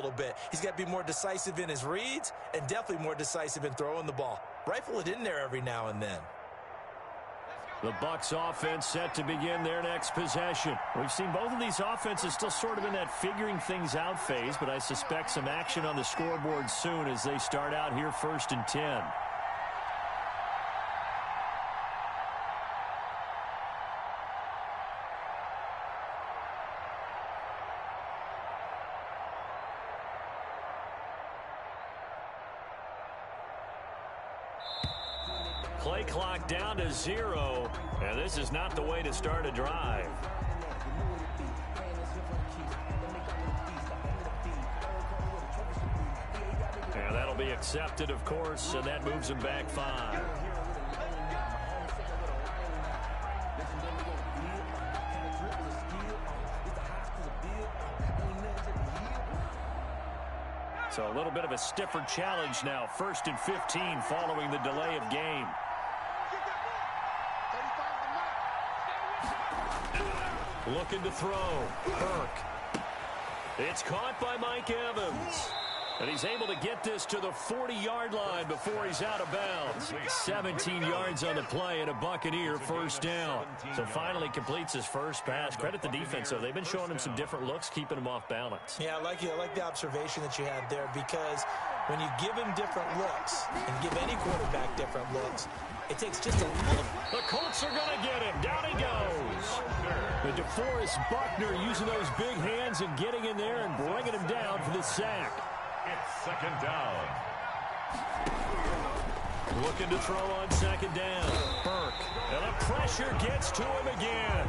little bit. He's got to be more decisive in his reads and definitely more decisive in throwing the ball. Rifle it in there every now and then. The Bucs offense set to begin their next possession. We've seen both of these offenses still sort of in that figuring things out phase, but I suspect some action on the scoreboard soon as they start out here 1st and 10. Play clock down to 0, and this is not the way to start a drive. And that'll be accepted, of course, and that moves him back 5. So a little bit of a stiffer challenge now. 1st and 15 following the delay of game. Looking to throw. Burke. It's caught by Mike Evans. And he's able to get this to the 40-yard line before he's out of bounds. 17 yards on the play and a Buccaneer first down. So finally completes his first pass. Credit the defense, though. They've been showing him some different looks, keeping him off balance. Yeah, I like the observation that you had there, because when you give him different looks and give any quarterback different looks, it takes just a little. The Colts are going to get him. Down he goes. The DeForest Buckner using those big hands and getting in there and bringing him down for the sack. It's 2nd down. Looking to throw on 2nd down. Burke. And the pressure gets to him again.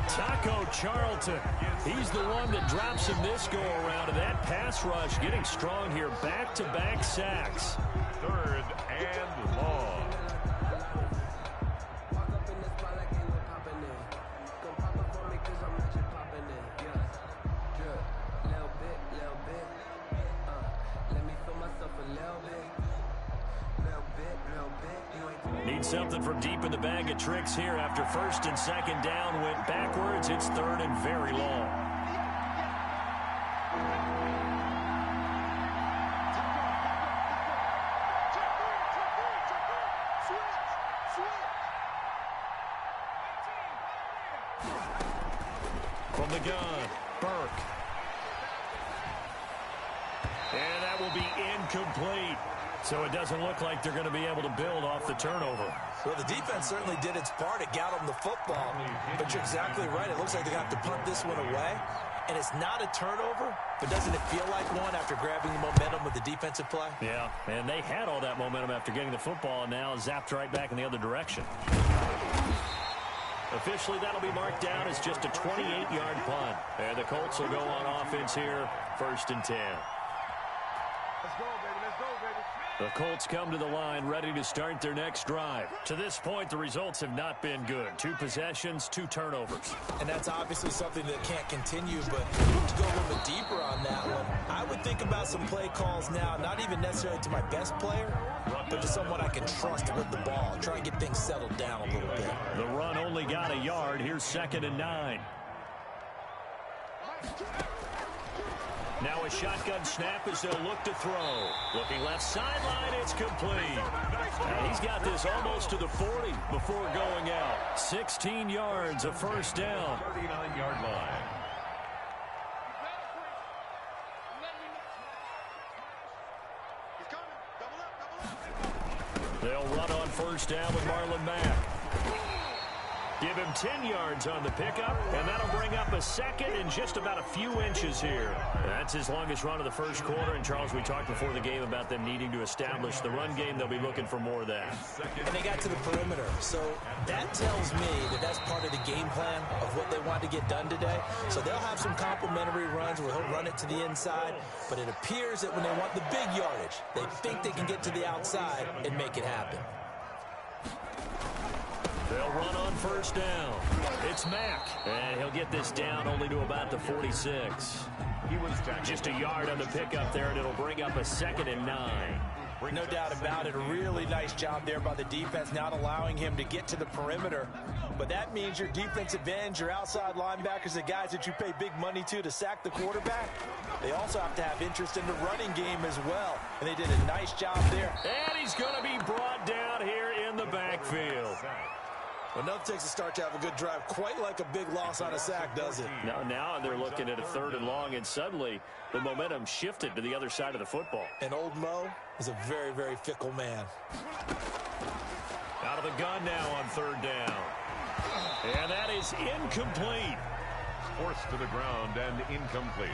Taco Charlton. He's the one that drops him this go-around. And that pass rush getting strong here. Back-to-back sacks. 3rd and long. Need something from deep in the bag of tricks here after 1st and 2nd down went backwards. It's 3rd and very long. From the gun, Burke. And that will be incomplete. So it doesn't look like they're going to be able to build off the turnover. Well, the defense certainly did its part. It got them the football. But you're exactly right. It looks like they're going to have to punt this one away. And it's not a turnover, but doesn't it feel like one after grabbing the momentum with the defensive play? Yeah, and they had all that momentum after getting the football, and now zapped right back in the other direction. Officially, that'll be marked down as just a 28-yard punt. And the Colts will go on offense here, 1st and 10. Let's go, baby. Let's go, baby. The Colts come to the line ready to start their next drive. To this point, the results have not been good. 2 possessions, 2 turnovers. And that's obviously something that can't continue, but to go a little bit deeper on that one, I would think about some play calls now, not even necessarily to my best player, but to someone I can trust with the ball. Try and get things settled down a little bit. The run only got a yard. Here's 2nd and 9. Now a shotgun snap as they'll look to throw. Looking left sideline, it's complete. And he's got this almost to the 40 before going out. 16 yards, a first down. 39-yard line. They'll run on first down with Marlon Mack. Give him 10 yards on the pickup, and that'll bring up a second in just about a few inches here. That's his longest run of the first quarter. And, Charles, we talked before the game about them needing to establish the run game. They'll be looking for more of that. And they got to the perimeter. So that tells me that that's part of the game plan of what they want to get done today. So they'll have some complimentary runs where he'll run it to the inside. But it appears that when they want the big yardage, they think they can get to the outside and make it happen. They'll run on first down. It's Mack. And he'll get this down only to about the 46. He was Just a yard on the pickup there, and it'll bring up a 2nd and 9. No doubt about it. A really nice job there by the defense, not allowing him to get to the perimeter. But that means your defensive ends, your outside linebackers, the guys that you pay big money to sack the quarterback, they also have to have interest in the running game as well. And they did a nice job there. And he's going to be brought down here in the backfield. Enough takes a start to have a good drive. Quite like a big loss on a sack, does it? Now they're looking at a 3rd and long, and suddenly the momentum shifted to the other side of the football. And old Mo is a very, very fickle man. Out of the gun now on 3rd down. And that is incomplete. Forced to the ground and incomplete.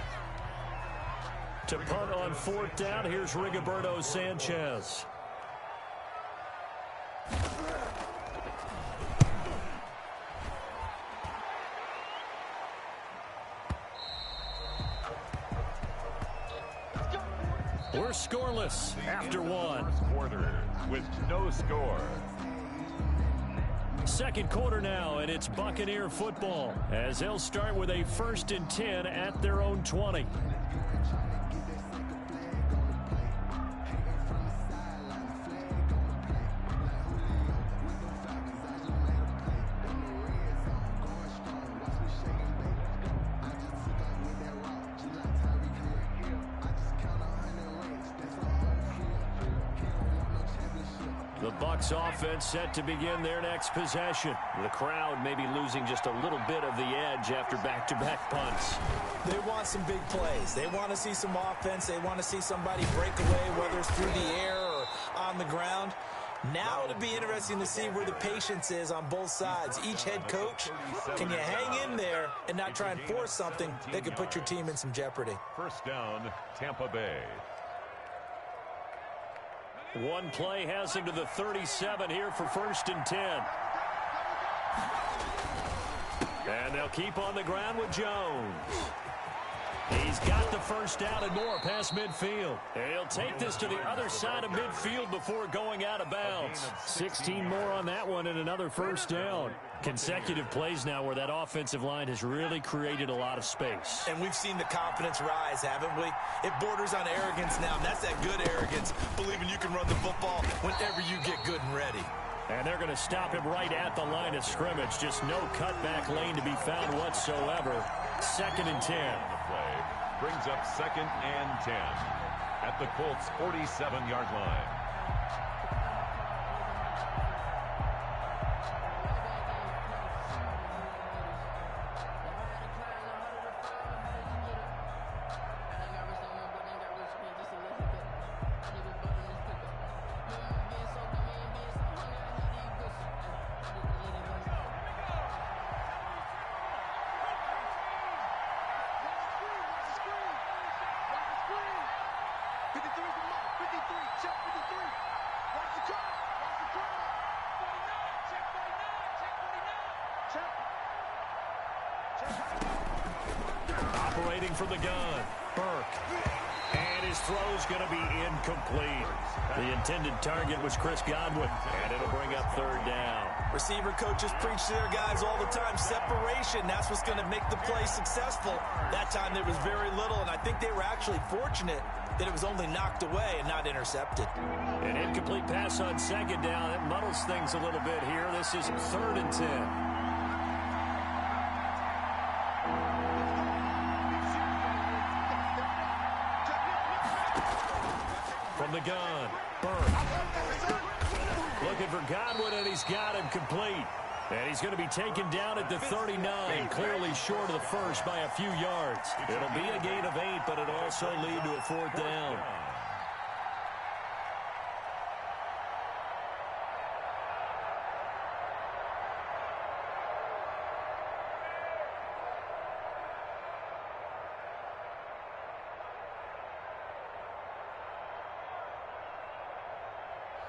To punt on 4th down, here's Rigoberto Sanchez. We're scoreless after 1. First quarter with no score. 2nd quarter now, and it's Buccaneer football as they'll start with a 1st and 10 at their own 20. The Bucs offense set to begin their next possession. The crowd may be losing just a little bit of the edge after back-to-back punts. They want some big plays. They want to see some offense. They want to see somebody break away, whether it's through the air or on the ground. Now it'll be interesting to see where the patience is on both sides. Each head coach, can you hang in there and not try and force something that could put your team in some jeopardy? 1st down, Tampa Bay. One play has him to the 37 here for 1st and 10. And they'll keep on the ground with Jones. He's got the 1st down and more past midfield. And he'll take this to the other side of midfield before going out of bounds. 16 more on that one and another 1st down. Consecutive plays now where that offensive line has really created a lot of space. And we've seen the confidence rise, haven't we? It borders on arrogance now, and that's that good arrogance, believing you can run the football whenever you get good and ready. And they're going to stop him right at the line of scrimmage. Just no cutback lane to be found whatsoever. 2nd and 10. Play brings up 2nd and 10 at the Colts' 47-yard line. Operating from the gun, Burke. And his throw's going to be incomplete. The intended target was Chris Godwin, and it'll bring up 3rd down. Receiver coaches preach to their guys all the time. Separation, that's what's going to make the play successful. That time there was very little, and I think they were actually fortunate that it was only knocked away and not intercepted. An incomplete pass on 2nd down. It muddles things a little bit here. This is 3rd and 10. From the gun, Burke. Looking for Godwin, and he's got him complete. And he's going to be taken down at the 39, clearly short of the 1st by a few yards. It'll be a gain of 8, but it'll also lead to a 4th down.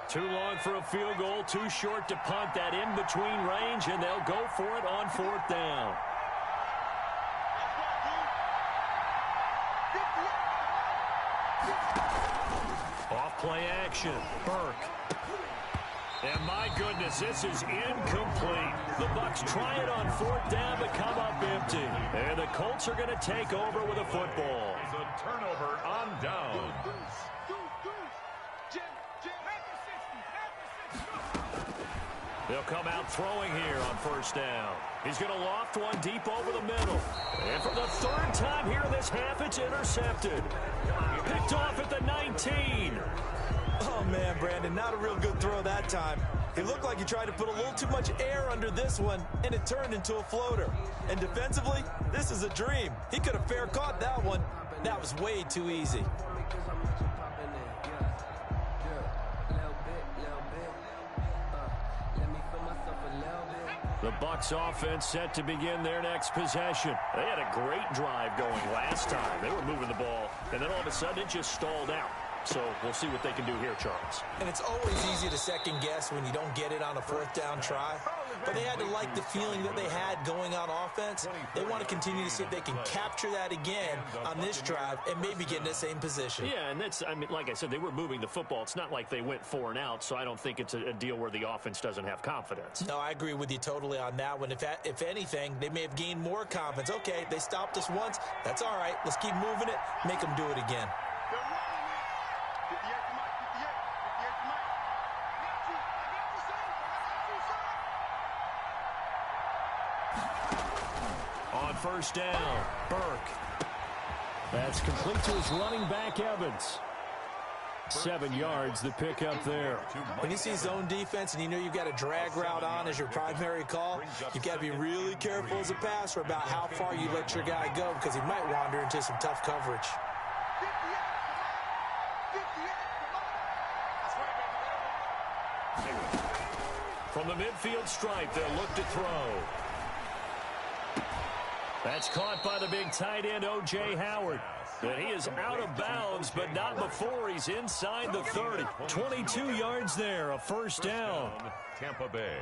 Too long for a field goal, too short to punt. That in-between range, and they'll go for it on 4th down. Off play action, Burke. And my goodness, this is incomplete. The Bucs try it on 4th down, but come up empty. And the Colts are going to take over with a football. It's a turnover on down. They'll come out throwing here on first down. He's going to loft one deep over the middle. And for the third time here in this half, it's intercepted. Picked off at the 19. Oh, man, Brandon, not a real good throw that time. It looked like he tried to put a little too much air under this one, and it turned into a floater. And defensively, this is a dream. He could have fair caught that one. That was way too easy. The Bucs offense set to begin their next possession. They had a great drive going last time. They were moving the ball, and then all of a sudden it just stalled out. So we'll see what they can do here, Charles. And it's always easy to second guess when you don't get it on a fourth down try. But they had to like the feeling that they had going on offense. They want to continue to see if they can capture that again on this drive and maybe get in the same position. Yeah, and that's, I mean, like I said, they were moving the football. It's not like they went 4 and out, so I don't think it's a deal where the offense doesn't have confidence. No, I agree with you totally on that one. If anything, they may have gained more confidence. Okay, they stopped us once. That's all right. Let's keep moving it. Make them do it again. On first down, Burke. That's complete to his running back, Evans. 7 yards, the pickup there. When you see zone defense and you know you've got a drag route on as your primary call, you've got to be really careful as a passer about how far you let your guy go because he might wander into some tough coverage. From the midfield stripe, they'll look to throw. That's caught by the big tight end, O.J. Howard. And he is out of bounds, but not before he's inside the 30. 22 yards there, a first down. Tampa Bay.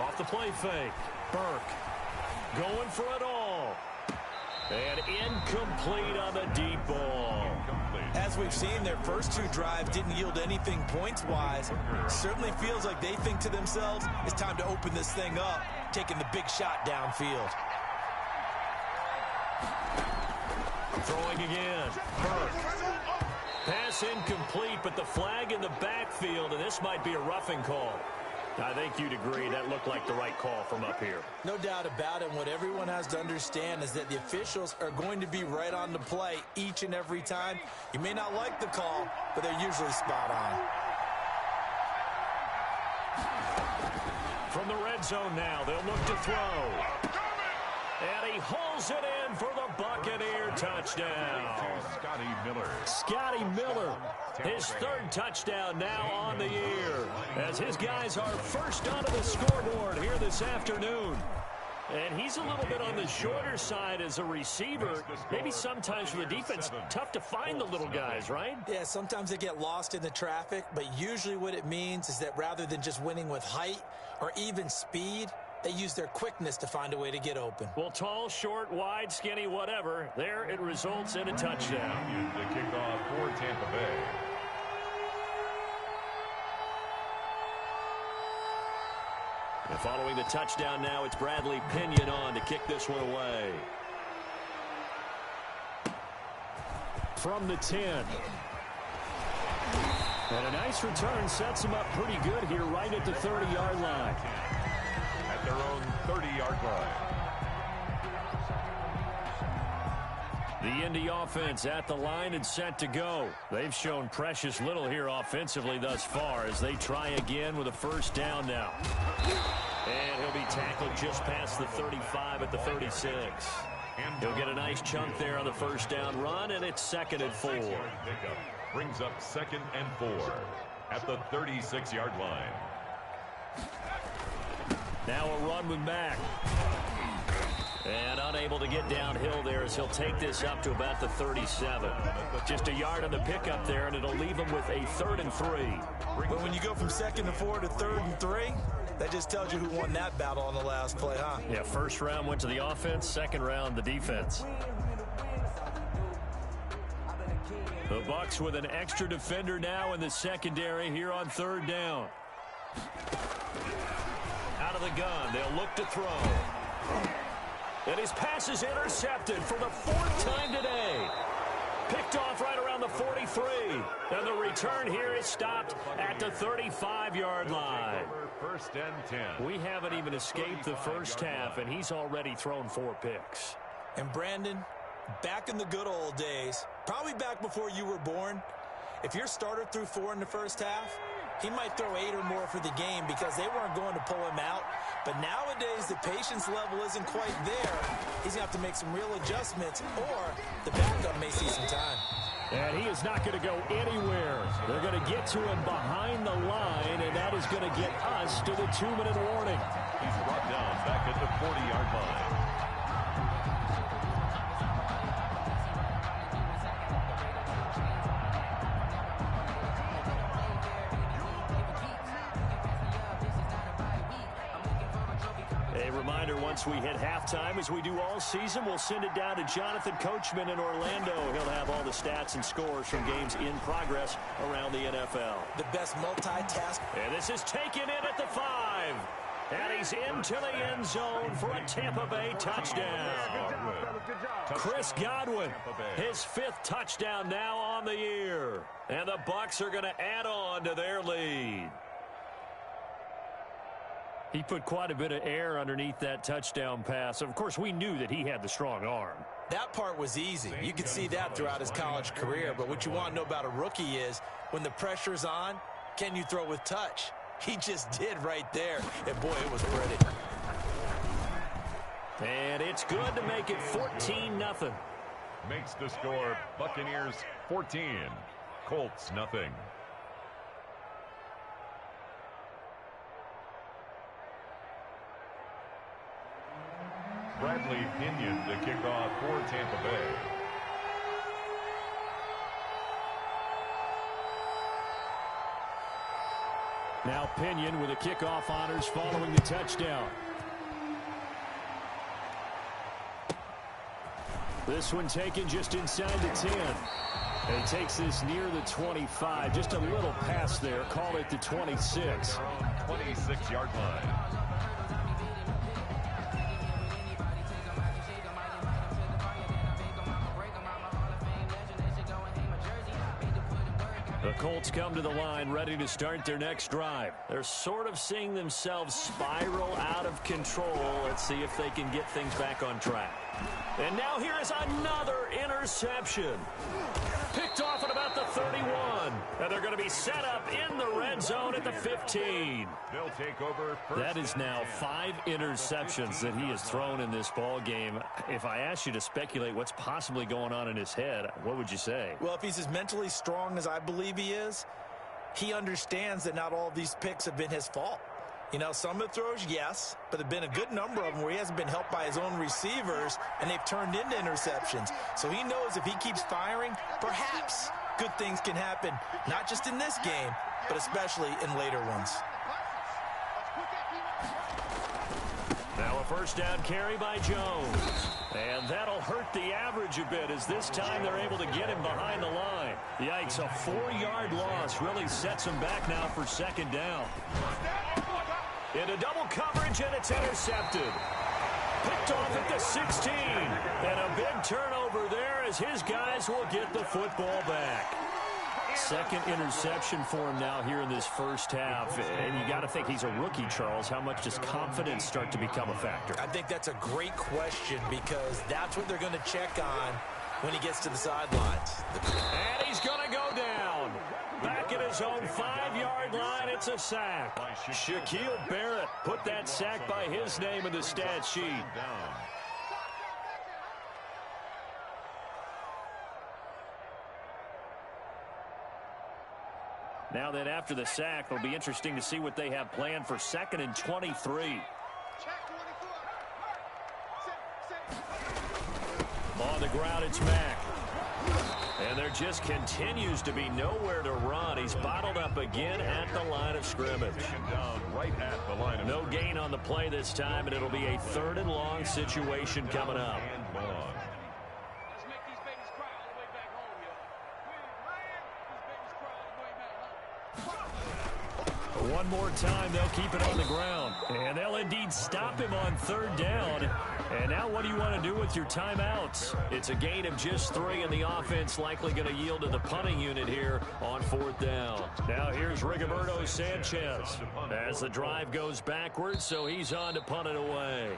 Off the play fake, Burke going for it all. And incomplete on the deep ball. As we've seen, their first 2 drives didn't yield anything points-wise. Certainly feels like they think to themselves, it's time to open this thing up, taking the big shot downfield. Throwing again, Burke. Pass incomplete, but the flag in the backfield, and this might be a roughing call. I think you'd agree that looked like the right call from up here. No doubt about it. What everyone has to understand is that the officials are going to be right on the play each and every time. You may not like the call, but they're usually spot on. From the red zone now, they'll look to throw. And he hauls it in for the Buccaneer touchdown. Scotty Miller. Scotty Miller, his 3rd touchdown now on the year, as his guys are first onto the scoreboard here this afternoon. And he's a little bit on the shorter side as a receiver. Maybe sometimes for the defense, tough to find the little guys, right? Yeah, sometimes they get lost in the traffic, but usually what it means is that rather than just winning with height or even speed, they use their quickness to find a way to get open. Well, tall, short, wide, skinny, whatever. There it results in a touchdown. The kickoff for Tampa Bay. And following the touchdown now, it's Bradley Pinion on to kick this one away. From the 10. And a nice return sets him up pretty good here right at the 30-yard line. At their own 30-yard line. The Indy offense at the line and set to go. They've shown precious little here offensively thus far as they try again with a first down now. And he'll be tackled just past the 35 at the 36. He'll get a nice chunk there on the first down run, and it's 2nd and 4. Brings up 2nd and 4 at the 36-yard line. Now a run with Mack. And unable to get downhill there as he'll take this up to about the 37. Just a yard on the pickup there, and it'll leave him with a 3rd and 3. But when you go from 2nd and 4 to 3rd and 3, that just tells you who won that battle on the last play, huh? Yeah, first round went to the offense, 2nd round the defense. The Bucs with an extra defender now in the secondary here on 3rd down. Out of the gun, they'll look to throw. And his pass is intercepted for the 4th time today. Picked off right around the 43. And the return here is stopped at the 35-yard line. First and 10. We haven't even escaped the first half, and he's already thrown 4 picks. And Brandon, back in the good old days, probably back before you were born, if your starter threw 4 in the first half, he might throw 8 or more for the game because they weren't going to pull him out. But nowadays, the patience level isn't quite there. He's going to have to make some real adjustments, or the backup may see some time. And he is not going to go anywhere. They're going to get to him behind the line, and that is going to get us to the 2-minute warning. He's brought down back at the 40-yard line. Once we hit halftime, as we do all season, we'll send it down to Jonathan Coachman in Orlando. He'll have all the stats and scores from games in progress around the NFL. The best multitask. And this is taken in at the 5. And he's into the end zone for a Tampa Bay touchdown. Chris Godwin, his 5th touchdown now on the year. And the Bucs are going to add on to their lead. He put quite a bit of air underneath that touchdown pass. Of course, we knew that he had the strong arm. That part was easy. You could see that throughout his college career. But what you want to know about a rookie is when the pressure's on, can you throw with touch? He just did right there. And, boy, it was pretty. And it's good to make it 14-0. Makes the score Buccaneers 14, Colts nothing. Bradley Pinion to kick off for Tampa Bay. Now Pinion with the kickoff honors following the touchdown. This one taken just inside the 10. And he takes this near the 25. Just a little pass there. Call it the 26. 26-yard line. The Colts come to the line ready to start their next drive. They're sort of seeing themselves spiral out of control. Let's see if they can get things back on track. And now here is another interception. Picked off at about the 31. And they're going to be set up in the red zone at the 15. They'll take over. That is now 5 interceptions that he has thrown in this ball game. If I asked you to speculate what's possibly going on in his head, what would you say? Well, if he's as mentally strong as I believe he is, he understands that not all of these picks have been his fault. You know, some of the throws, yes, but there have been a good number of them where he hasn't been helped by his own receivers, and they've turned into interceptions. So he knows if he keeps firing, perhaps good things can happen, not just in this game, but especially in later ones. Now a first down carry by Jones. And that'll hurt the average a bit as this time they're able to get him behind the line. Yikes, a 4-yard loss really sets him back now for second down. Into double coverage, and it's intercepted. Picked off at the 16. And a big turnover there as his guys will get the football back. Second interception for him now here in this first half. And you got to think he's a rookie, Charles. How much does confidence start to become a factor? I think that's a great question because that's what they're going to check on when he gets to the sidelines. And he's going to go down. Back at his own 5-yard line, it's a sack. Shaquille Barrett put that sack by his name in the stat sheet. Now then, after the sack, it'll be interesting to see what they have planned for 2nd and 23. On the ground, it's Mack. And there just continues to be nowhere to run. He's bottled up again at the line of scrimmage. No gain on the play this time, and it'll be a 3rd and long situation coming up. One more time, they'll keep it on the ground. And they'll indeed stop him on third down. And now what do you want to do with your timeouts? It's a gain of just 3, and the offense likely going to yield to the punting unit here on fourth down. Now here's Rigoberto Sanchez as the drive goes backwards, so he's on to punt it away.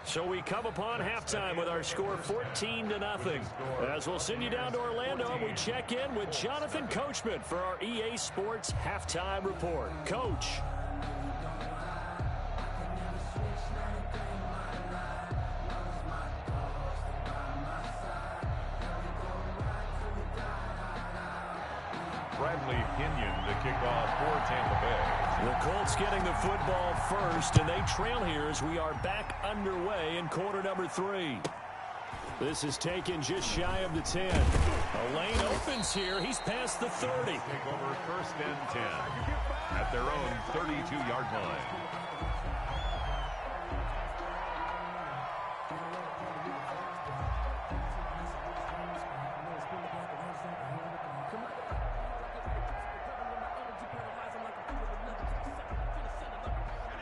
So we come upon halftime with our score 14-0. As we'll send you down to Orlando, and we check in with Jonathan Coachman for our EA Sports Halftime Report. Coach. Bradley Pinion to kick off for Tampa Bay. The Colts getting the football first, and they trail here as we are back underway in quarter number 3. This is taken just shy of the 10. A lane opens here. He's past the 30. Take over first and 10 at their own 32-yard line.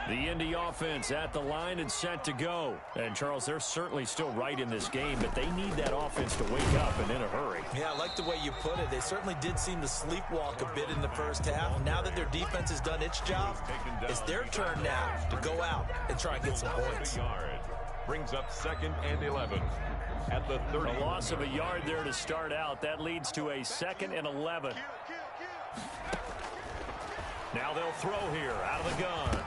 The Indy offense at the line and set to go. And, Charles, they're certainly still right in this game, but they need that offense to wake up and in a hurry. Yeah, I like the way you put it. They certainly did seem to sleepwalk a bit in the first half. Now that their defense has done its job, it's their turn now to go out and try and get some points. Brings up 2nd and 11 at the 30. A loss of a yard there to start out. That leads to a 2nd and 11. Now they'll throw here out of the gun.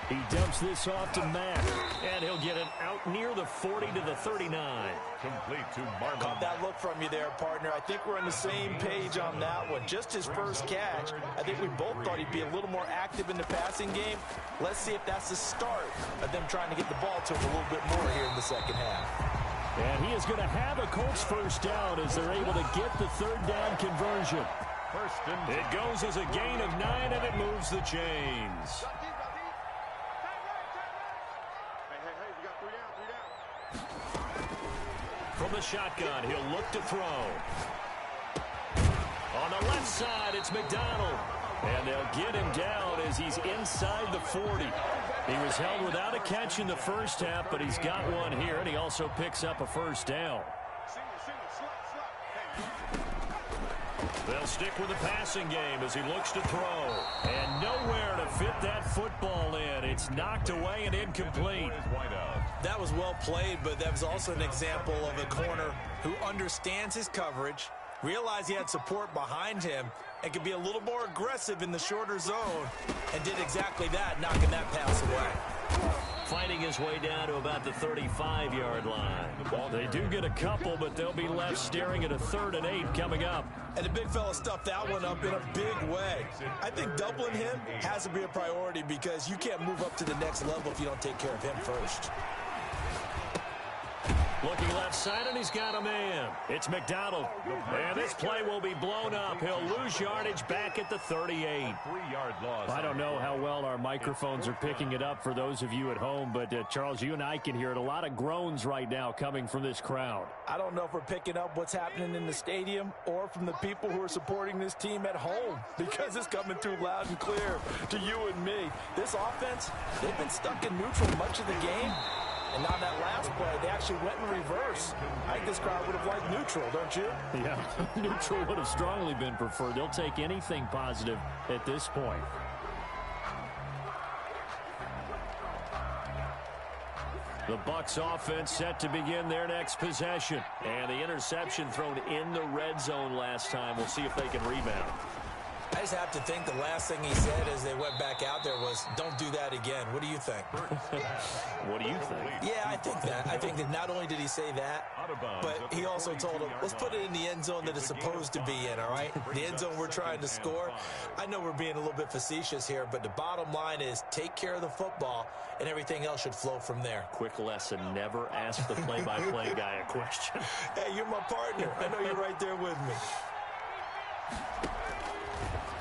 He dumps this off to Mack, and he'll get it out near the 40 to the 39. Complete to Marlon. Caught that look from you there, partner. I think we're on the same page on that one. Just his first catch. I think we both thought he'd be a little more active in the passing game. Let's see if that's the start of them trying to get the ball to him a little bit more here in the second half. And he is going to have a Colts first down as they're able to get the third down conversion. It goes as a gain of 9, and it moves the chains. From the shotgun, he'll look to throw. On the left side, it's McDonald. And they'll get him down as he's inside the 40. He was held without a catch in the first half, but he's got one here, and he also picks up a first down. They'll stick with the passing game as he looks to throw. And nowhere to fit that football in. It's knocked away and incomplete. That was well played, but that was also an example of a corner who understands his coverage, realized he had support behind him, and could be a little more aggressive in the shorter zone, and did exactly that, knocking that pass away. Fighting his way down to about the 35-yard line. They do get a couple, but they'll be left staring at a 3rd and 8 coming up. And the big fella stuffed that one up in a big way. I think doubling him has to be a priority because you can't move up to the next level if you don't take care of him first. Looking left side, and he's got a man. It's McDonald. And this play will be blown up. He'll lose yardage back at the 38. 3-yard loss. I don't know how well our microphones are picking it up for those of you at home, but Charles, you and I can hear it. A lot of groans right now coming from this crowd. I don't know if we're picking up what's happening in the stadium or from the people who are supporting this team at home because it's coming through loud and clear to you and me. This offense, they've been stuck in neutral much of the game. And on that last play, they actually went in reverse. I think this crowd would have liked neutral, don't you? Yeah, neutral would have strongly been preferred. They'll take anything positive at this point. The Bucs offense set to begin their next possession. And the interception thrown in the red zone last time. We'll see if they can rebound. I just have to think the last thing he said as they went back out there was, don't do that again. What do you think? What do you think? Yeah, I think that. I think that not only did he say that, but he also told him, let's put it in the end zone that it's supposed to be in, all right? The end zone we're trying to score. I know we're being a little bit facetious here, but the bottom line is take care of the football, and everything else should flow from there. Quick lesson, never ask the play-by-play guy a question. Hey, you're my partner. I know you're right there with me.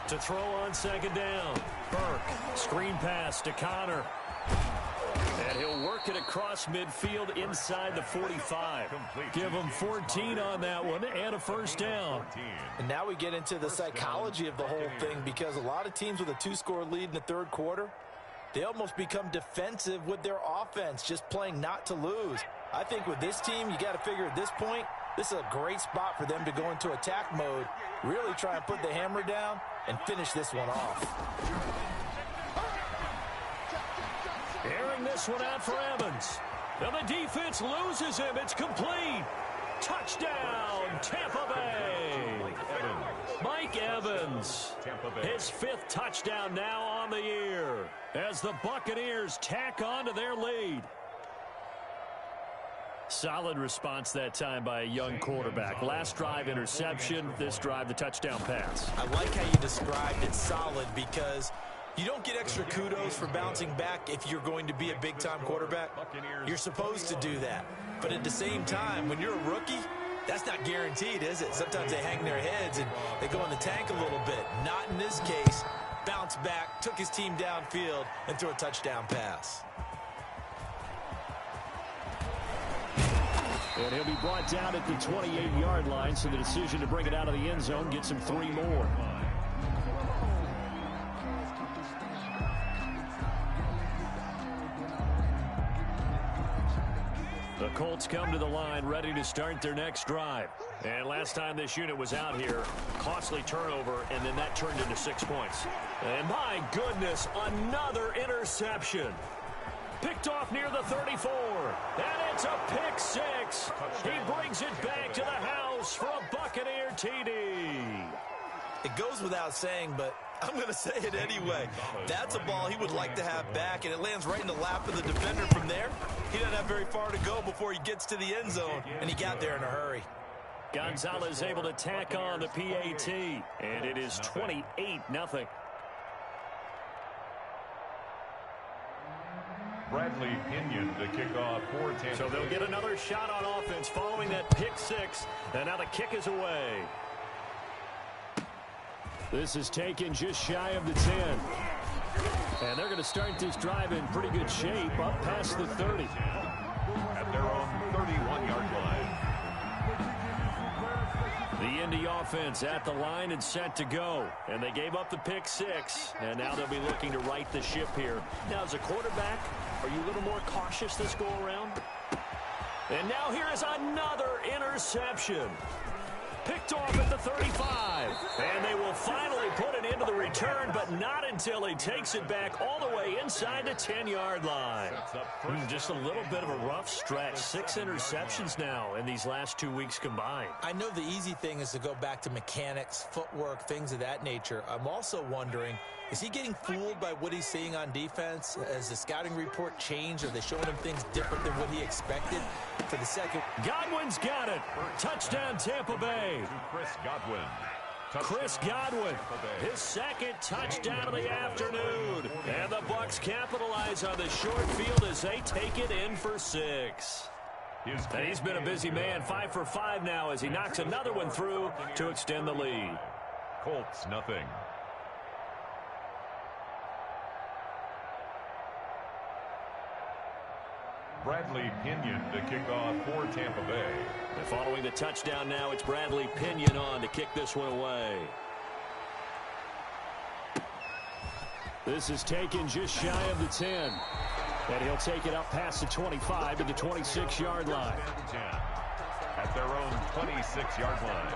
To throw on second down. Burke, screen pass to Connor. And he'll work it across midfield inside the 45. Give him 14 on that one and a first down. And now we get into the psychology of the whole thing, because a lot of teams with a 2-score lead in the third quarter, they almost become defensive with their offense, just playing not to lose. I think with this team, you got to figure at this point, this is a great spot for them to go into attack mode, really try and put the hammer down and finish this one off. Airing this one out for Evans. And the defense loses him. It's complete. Touchdown, Tampa Bay. Mike Evans. His 5th touchdown now on the year as the Buccaneers tack on to their lead. Solid response that time by a young quarterback. Last drive, interception. This drive, the touchdown pass. I like how you described it, solid, because you don't get extra kudos for bouncing back if you're going to be a big-time quarterback. You're supposed to do that. But at the same time, when you're a rookie, that's not guaranteed, is it? Sometimes they hang their heads and they go in the tank a little bit. Not in this case. Bounce back, took his team downfield, and threw a touchdown pass. And he'll be brought down at the 28-yard line, so the decision to bring it out of the end zone gets him 3 more. The Colts come to the line, ready to start their next drive. And last time this unit was out here, costly turnover, and then that turned into 6 points. And my goodness, another interception. Picked off near the 34, and it's a pick 6. He brings it back to the house for a Buccaneer TD. It goes without saying, but I'm going to say it anyway. That's a ball he would like to have back, and it lands right in the lap of the defender from there. He doesn't have very far to go before he gets to the end zone, and he got there in a hurry. Gonzalez able to tack on the PAT, and it is 28-0. Bradley Pinion to kick off for Tampa. So they'll get another shot on offense following that pick 6, and now the kick is away. This is taken just shy of the 10. And they're going to start this drive in pretty good shape, up past the 30. At their own 31-yard line. The Indy offense at the line and set to go. And they gave up the pick 6, and now they'll be looking to right the ship here. Now, as a quarterback, are you a little more cautious this go around? And now here is another interception. Picked off at the 35. And they will finally put it into the return, but not until he takes it back all the way inside the 10-yard line. Just a little bit of a rough stretch. 6 interceptions now in these last 2 weeks combined. I know the easy thing is to go back to mechanics, footwork, things of that nature. I'm also wondering, is he getting fooled by what he's seeing on defense? Has the scouting report changed? Are they showing him things different than what he expected? For the second, Godwin's got it. Touchdown, Tampa Bay. Chris Godwin. Chris Godwin, his 2nd touchdown of the afternoon. And the Bucs capitalize on the short field as they take it in for 6. And he's been a busy man, 5 for 5 now as he knocks another one through to extend the lead. Colts, nothing. Bradley Pinion to kick off for Tampa Bay. And following the touchdown now, it's Bradley Pinion on to kick this one away. This is taken just shy of the 10. And he'll take it up past the 25 to the 26-yard line. At their own 26-yard line.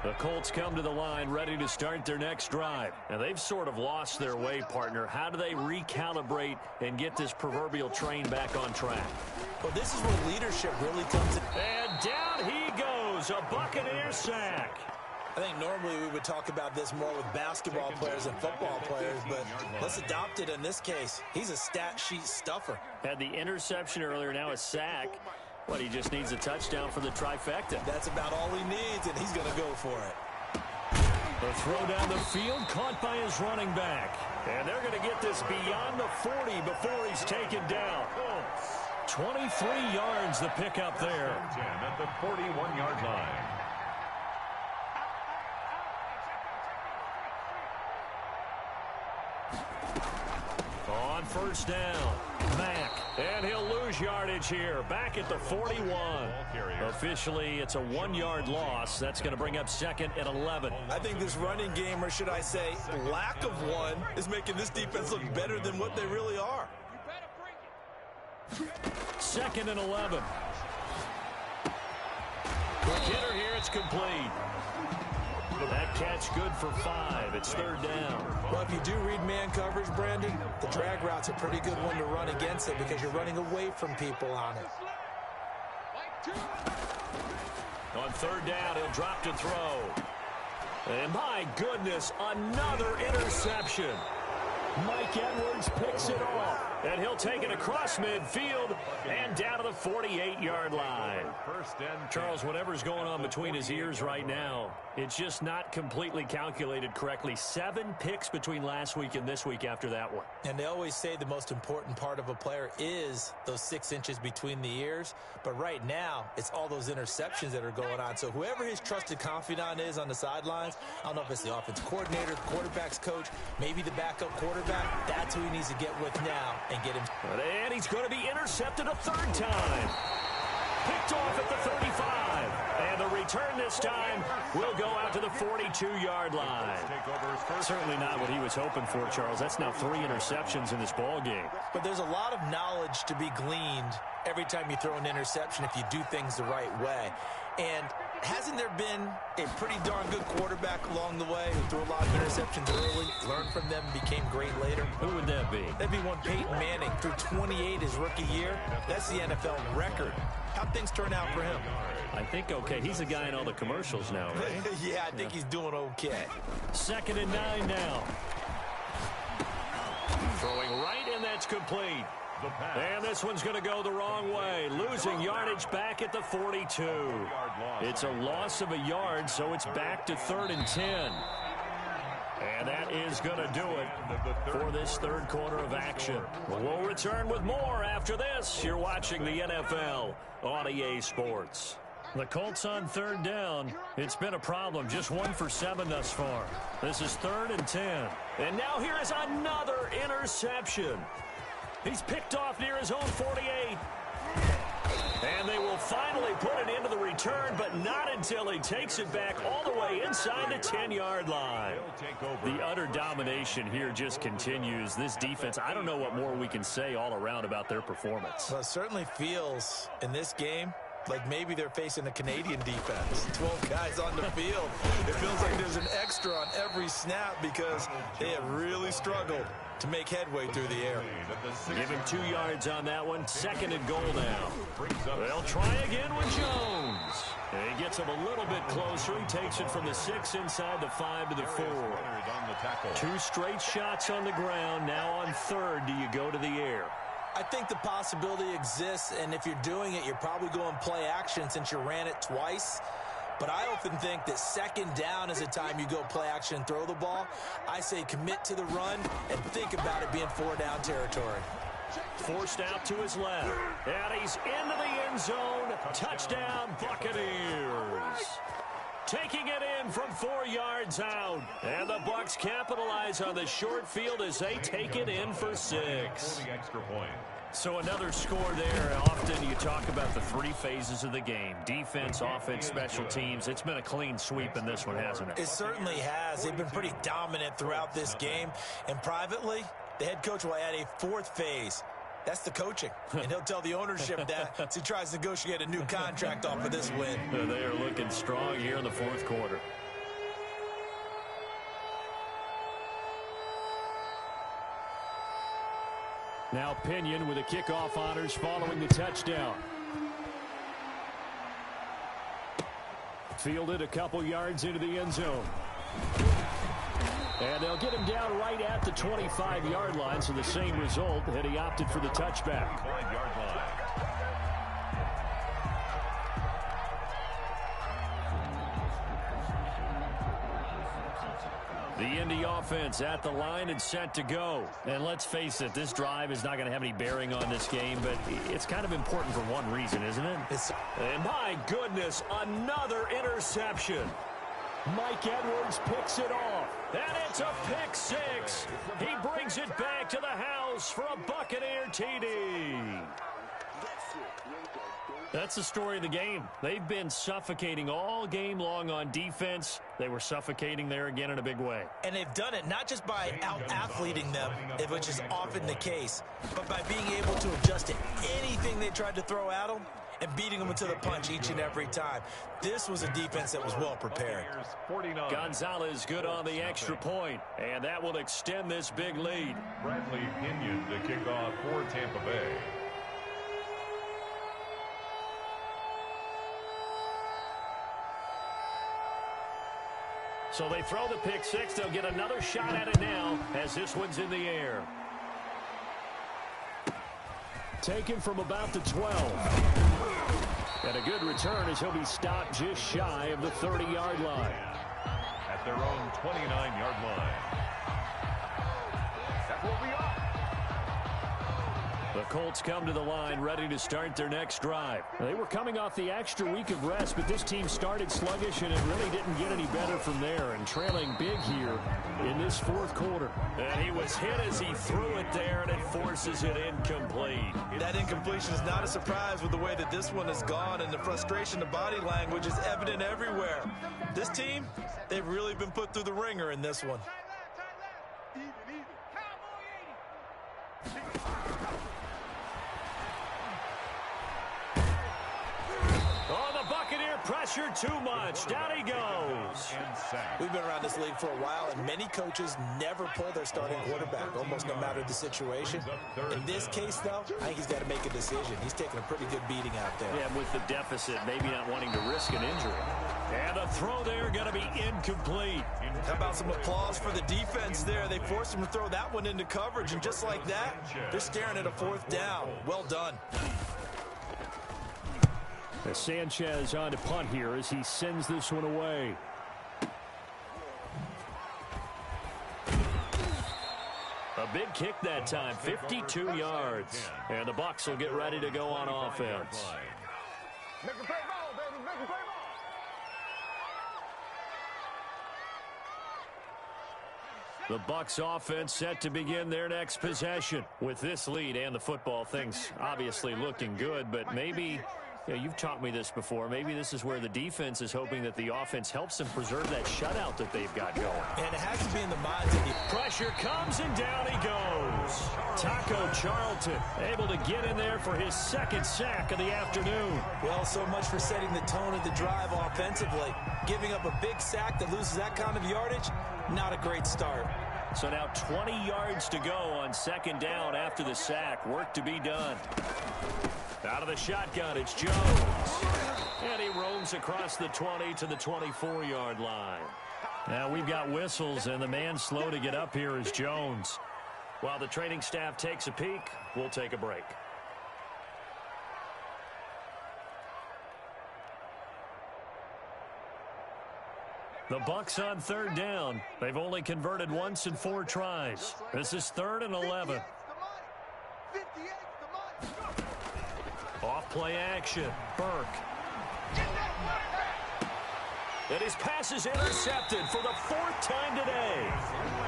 The Colts come to the line ready to start their next drive. And they've sort of lost their way, partner. How do they recalibrate and get this proverbial train back on track? well, this is where leadership really comes in. And down he goes, a Buccaneer sack. I think normally we would talk about this more with basketball players and football players, but let's adopt it in this case. He's a stat sheet stuffer. Had the interception earlier, now a sack. But he just needs a touchdown for the trifecta. That's about all he needs, and he's going to go for it. The throw down the field, caught by his running back. And they're going to get this beyond the 40 before he's taken down. 23 yards the pickup there. At the 41-yard line. On first down, Mack. And he'll lose yardage here. Back at the 41. Officially, it's a 1-yard loss. That's going to bring up second and 11. I think this running game, or should I say lack of one, is making this defense look better than what they really are. Second and 11. Quick hitter here. It's complete. That catch good for 5. It's third down. Well, if you do read man coverage, Brandon, the drag route's a pretty good one to run against it because you're running away from people on it. On third down, he'll drop to throw. And my goodness, another interception. Mike Edwards picks it off. And he'll take it across midfield and down to the 48-yard line. Charles, whatever's going on between his ears right now, it's just not completely calculated correctly. 7 picks between last week and this week after that one. And they always say the most important part of a player is those 6 inches between the ears. But right now, it's all those interceptions that are going on. So whoever his trusted confidant is on the sidelines, I don't know if it's the offense coordinator, the quarterback's coach, maybe the backup quarterback, that's who he needs to get with now and get him. And he's going to be intercepted a third time. Picked off at the 35. And the return this time will go out to the 42-yard line. Certainly not what he was hoping for, Charles. That's now 3 interceptions in this ball game. But there's a lot of knowledge to be gleaned every time you throw an interception if you do things the right way. And hasn't there been a pretty darn good quarterback along the way who threw a lot of interceptions early, learned from them, became great later? Who would that be? That'd be one Peyton Manning, threw 28 his rookie year. That's the NFL record. How'd things turn out for him? I think okay. He's the guy in all the commercials now, right? Yeah, I think he's doing okay. Second and 9 now. Throwing right, and that's complete. And this one's going to go the wrong way. Losing yardage back at the 42. It's a loss of a yard, so it's back to 3rd and 10. And that is going to do it for this third quarter of action. We'll return with more after this. You're watching the NFL on EA Sports. The Colts on third down. It's been a problem. Just 1 for 7 thus far. This is 3rd and 10. And now here is another interception. He's picked off near his own 48. And they will finally put it into the return, but not until he takes it back all the way inside the 10-yard line. The utter domination here just continues. This defense, I don't know what more we can say all around about their performance. Well, it certainly feels in this game like maybe they're facing a Canadian defense. 12 guys on the field. It feels like there's an extra on every snap because they have really struggled to make headway through the air. Give him 2 yards on that one. 2nd and goal now. They'll try again with Jones. And he gets him a little bit closer. He takes it from the 6 inside the 5 to the 4. 2 straight shots on the ground. Now on 3rd, do you go to the air? I think the possibility exists, and if you're doing it, you're probably going play action since you ran it twice. But I often think that 2nd down is a time you go play action and throw the ball. I say commit to the run and think about it being 4-down territory. Forced out to his left. And he's into the end zone. Touchdown, Buccaneers. Taking it in from 4 yards out. And the Bucs capitalize on the short field as they take it in for 6. So another score there. Often you talk about the 3 phases of the game. Defense, offense, special teams. It's been a clean sweep in this one, hasn't it? It certainly has. They've been pretty dominant throughout this game. And privately, the head coach will add a 4th phase. That's the coaching. And he'll tell the ownership that as he tries to negotiate a new contract off of this win. They are looking strong here in the 4th quarter. Now Pinion with the kickoff honors following the touchdown. Fielded a couple yards into the end zone. And they'll get him down right at the 25-yard line, so the same result, and he opted for the touchback. The Indy offense at the line and set to go. And let's face it, this drive is not going to have any bearing on this game, but it's kind of important for one reason, isn't it? And my goodness, another interception. Mike Edwards picks it off. And it's a pick six. He brings it back to the house for a Buccaneer TD. That's the story of the game. They've been suffocating all game long on defense. They were suffocating there again in a big way. And they've done it not just by out-athleting them, which is often the case, but by being able to adjust to anything they tried to throw at them and beating them into the punch each and every time. This was a defense that was well prepared. Gonzalez good on the extra point, and that will extend this big lead. Bradley Pinion to kick off for Tampa Bay. So they throw the pick six. They'll get another shot at it now as this one's in the air. Taken from about the 12. And a good return as he'll be stopped just shy of the 30-yard line. At their own 29-yard line. That's what we are. The Colts come to the line ready to start their next drive. They were coming off the extra week of rest, but this team started sluggish, and it really didn't get any better from there, and trailing big here in this fourth quarter. And he was hit as he threw it there, and it forces it incomplete. That incompletion is not a surprise with the way that this one has gone, and the frustration, the body language is evident everywhere. This team, they've really been put through the ringer in this one. Pressure too much. Down he goes. We've been around this league for a while, and many coaches never pull their starting quarterback, almost no matter the situation. In this case, though, I think he's got to make a decision. He's taking a pretty good beating out there. Yeah, with the deficit, maybe not wanting to risk an injury. And a throw there going to be incomplete. How about some applause for the defense there? They forced him to throw that one into coverage, and just like that, they're staring at a fourth down. Well done. As Sanchez on to punt here as he sends this one away. A big kick that time, 52 yards. And the Bucs will get ready to go on offense. Make a play ball, baby. Make a play ball. The Bucs offense set to begin their next possession. With this lead and the football, things obviously looking good, but maybe... Yeah, you've taught me this before. Maybe this is where the defense is hoping that the offense helps them preserve that shutout that they've got going. And it has to be in the minds of the... Pressure comes, and down he goes. Taco Charlton able to get in there for his second sack of the afternoon. Well, so much for setting the tone of the drive offensively. Giving up a big sack that loses that kind of yardage, not a great start. So now 20 yards to go on second down after the sack. Work to be done. Out of the shotgun, it's Jones. And he roams across the 20 to the 24-yard line. Now we've got whistles, and the man slow to get up here is Jones. While the training staff takes a peek, we'll take a break. The Bucs on third down. They've only converted once in 4 tries. This is 3rd and 11. Off play action. Burke. And his pass is intercepted for the 4th time today.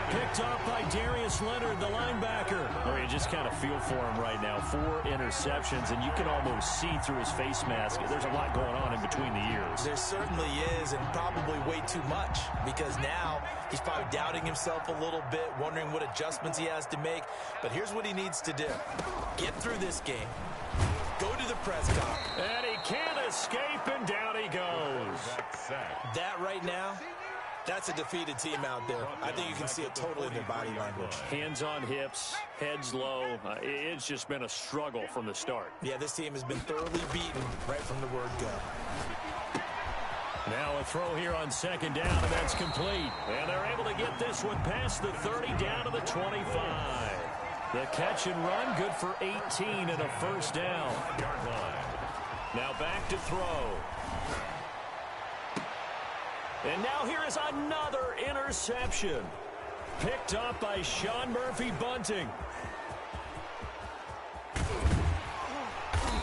Picked off by Darius Leonard, the linebacker. Well, you just kind of feel for him right now. 4 interceptions, and you can almost see through his face mask. There's a lot going on in between the ears. There certainly is, and probably way too much, because now he's probably doubting himself a little bit, wondering what adjustments he has to make. But here's what he needs to do. Get through this game. Go to the press conference. And he can't escape, and down he goes. That right now, that's a defeated team out there. I think you can see it totally in their body language. Hands on hips, heads low. It's just been a struggle from the start. Yeah, this team has been thoroughly beaten right from the word go. Now a throw here on second down, and that's complete. And they're able to get this one past the 30 down to the 25. The catch and run, good for 18 and a first down. Now back to throw. And now here is another interception. Picked up by Sean Murphy-Bunting.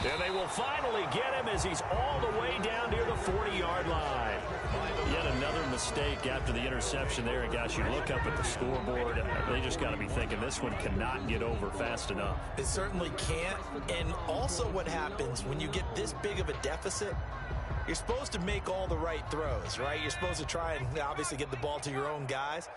And they will finally get him as he's all the way down near the 40-yard line. Yet another mistake after the interception there. And, gosh, you look up at the scoreboard. They just got to be thinking this one cannot get over fast enough. It certainly can't. And also what happens when you get this big of a deficit, you're supposed to make all the right throws, right? You're supposed to try and obviously get the ball to your own guys.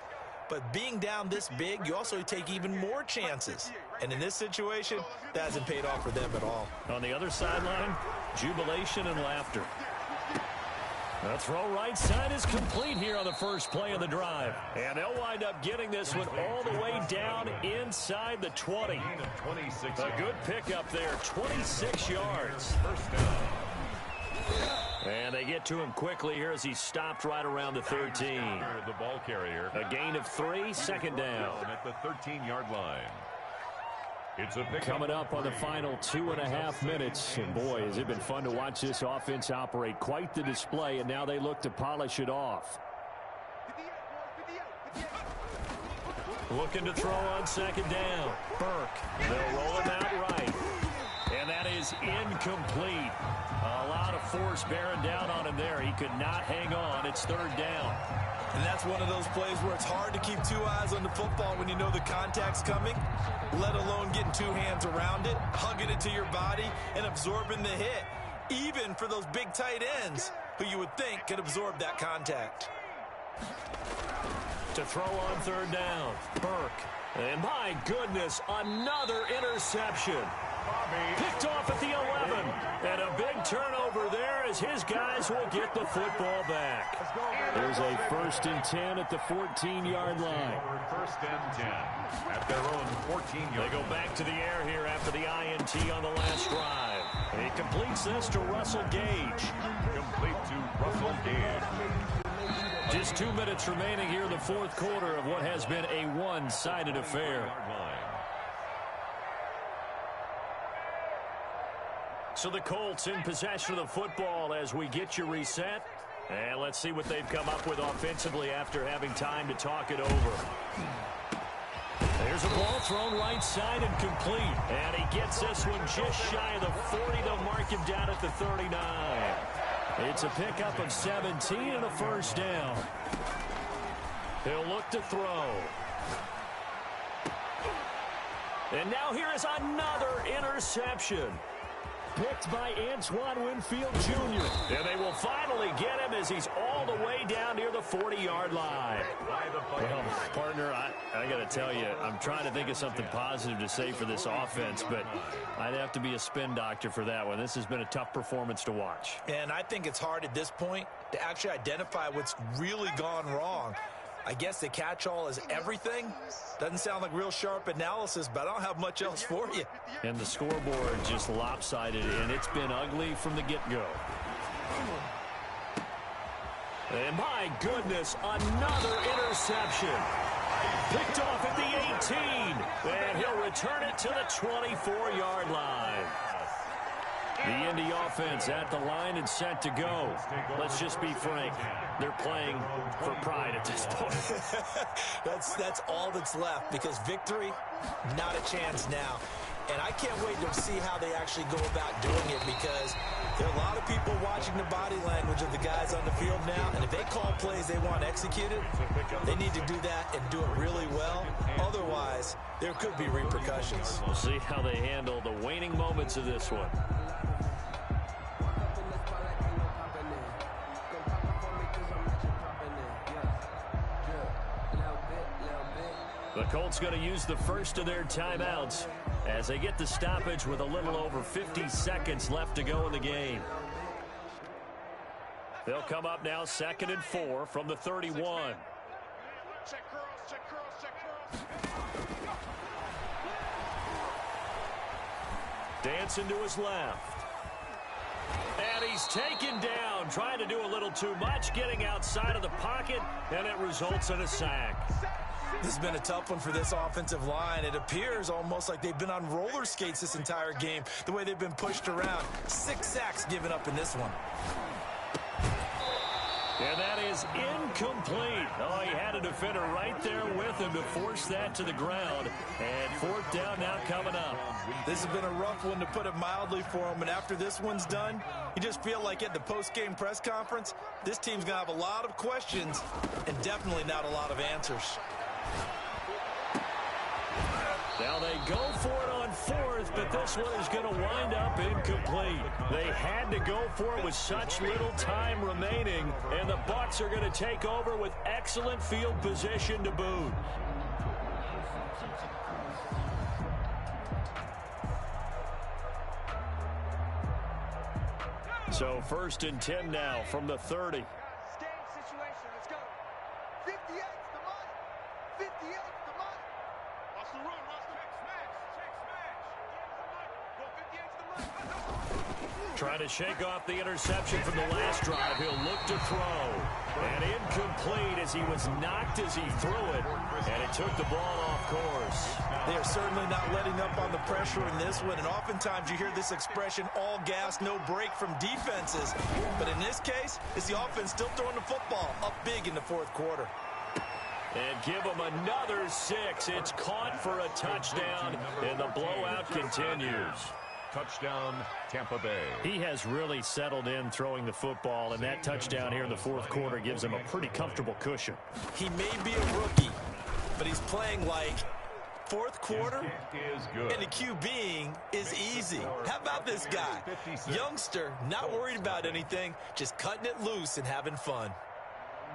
But being down this big, you also take even more chances. And in this situation, that hasn't paid off for them at all. On the other sideline, jubilation and laughter. The throw right side is complete here on the first play of the drive. And they'll wind up getting this one all the way down inside the 20. A good pickup there, 26 yards. First down. And they get to him quickly here as he stopped right around the 13. The ball carrier. A gain of 3, second down. At the 13-yard line. It's a pick Coming up on the final 2.5 minutes. And boy, has it been fun to watch this offense operate. Quite the display, and now they look to polish it off. Looking to throw on second down. Burke. They'll roll him out right. And that is incomplete. A lot of force bearing down on him there. He could not hang on. It's third down. And that's one of those plays where it's hard to keep two eyes on the football when you know the contact's coming, let alone getting two hands around it, hugging it to your body, and absorbing the hit, even for those big tight ends who you would think could absorb that contact. To throw on third down, Burke. And my goodness, another interception. Picked off at the 11. And a big turnover there as his guys will get the football back. There's a 1st and 10 at the 14-yard line. First and 10 at their own 14-yard. They go back to the air here after the INT on the last drive. He completes this to Russell Gage. Complete to Russell Gage. Just 2 minutes remaining here in the fourth quarter of what has been a one-sided affair. So the Colts in possession of the football as we get you reset. And let's see what they've come up with offensively after having time to talk it over. There's a ball thrown right side and complete. And he gets this one just shy of the 40. They'll mark him down at the 39. It's a pickup of 17 and a first down. He'll look to throw. And now here is another interception. Picked by Antoine Winfield Jr. And they will finally get him as he's all the way down near the 40-yard line. Well, partner, I got to tell you, I'm trying to think of something positive to say for this offense, but I'd have to be a spin doctor for that one. This has been a tough performance to watch. And I think it's hard at this point to actually identify what's really gone wrong. I guess the catch-all is everything. Doesn't sound like real sharp analysis, but I don't have much else for you. And the scoreboard just lopsided, and it's been ugly from the get-go. And my goodness, another interception. Picked off at the 18, and he'll return it to the 24-yard line. The Indy offense at the line and set to go. Let's just be frank. They're playing for pride at this point. That's all that's left because victory, not a chance now. And I can't wait to see how they actually go about doing it because there are a lot of people watching the body language of the guys on the field now. And if they call plays they want executed, they need to do that and do it really well. Otherwise, there could be repercussions. We'll see how they handle the waning moments of this one. The Colts going to use the first of their timeouts as they get the stoppage with a little over 50 seconds left to go in the game. They'll come up now 2nd and 4 from the 31. Dancing to his left. And he's taken down, trying to do a little too much, getting outside of the pocket, and it results in a sack. This has been a tough one for this offensive line. It appears almost like they've been on roller skates this entire game, the way they've been pushed around. 6 sacks given up in this one. And that is is incomplete. Oh, he had a defender right there with him to force that to the ground. And fourth down now coming up. This has been a rough one, to put it mildly, for him. And after this one's done, you just feel like at the post-game press conference, this team's going to have a lot of questions and definitely not a lot of answers. Now they go for it on fourth, but this one is going to wind up incomplete. They had to go for it with such little time remaining, and the Bucs are going to take over with excellent field position to boot. So 1st and 10 now from the 30. Game situation. Let's go. 58's the money. 58's the money. Watch the run. Watch the check smash. Go 58's the money. Trying to shake off the interception from the last drive. He'll look to throw. And incomplete as he was knocked as he threw it. And it took the ball off course. They are certainly not letting up on the pressure in this one. And oftentimes you hear this expression, all gas, no break, from defenses. But in this case, it's the offense still throwing the football up big in the fourth quarter. And give him another 6. It's caught for a touchdown. And the blowout continues. Touchdown, Tampa Bay. He has really settled in throwing the football, and that touchdown here in the fourth quarter gives him a pretty comfortable cushion. He may be a rookie, but he's playing like fourth quarter, Is good. and the QBing is easy. How about this guy? Youngster, not worried about anything, just cutting it loose and having fun.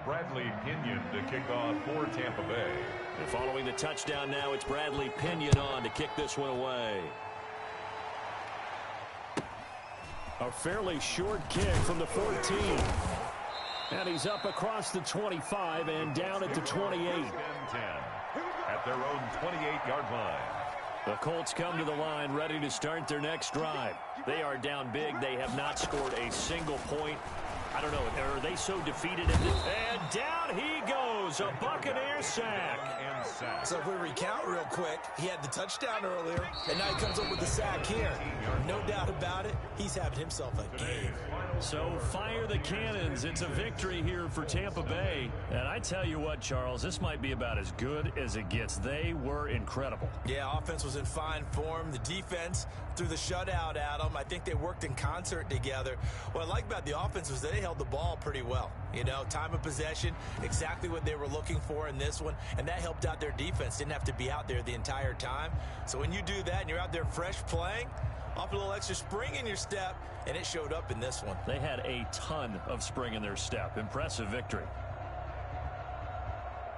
Bradley Pinion to kick off for Tampa Bay. And following the touchdown now, it's Bradley Pinion on to kick this one away. A fairly short kick from the 14. And he's up across the 25 and down at the 28. 10 at their own 28-yard line. The Colts come to the line ready to start their next drive. They are down big. They have not scored a single point. I don't know, are they so defeated in this? And down he goes, a Buccaneer sack. So if we recount real quick, he had the touchdown earlier, and now he comes up with the sack here. No doubt about it, he's having himself a game. So fire the cannons. It's a victory here for Tampa Bay. And I tell you what, Charles, this might be about as good as it gets. They were incredible. Yeah, offense was in fine form. The defense threw the shutout at them. I think they worked in concert together. What I like about the offense was that they held the ball pretty well. You know, time of possession, exactly what they were looking for in this one, and that helped out their defense. Didn't have to be out there the entire time. So when you do that and you're out there fresh playing, off a little extra spring in your step, and it showed up in this one. They had a ton of spring in their step. Impressive victory.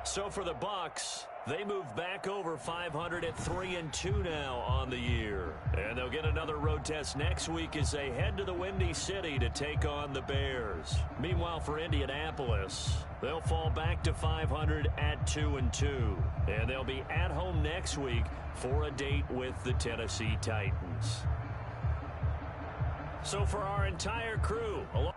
So for the Bucs, they move back over 500 at 3-2 now on the year. And they'll get another road test next week as they head to the Windy City to take on the Bears. Meanwhile, for Indianapolis, they'll fall back to 500 at 2-2. And they'll be at home next week for a date with the Tennessee Titans. So for our entire crew, along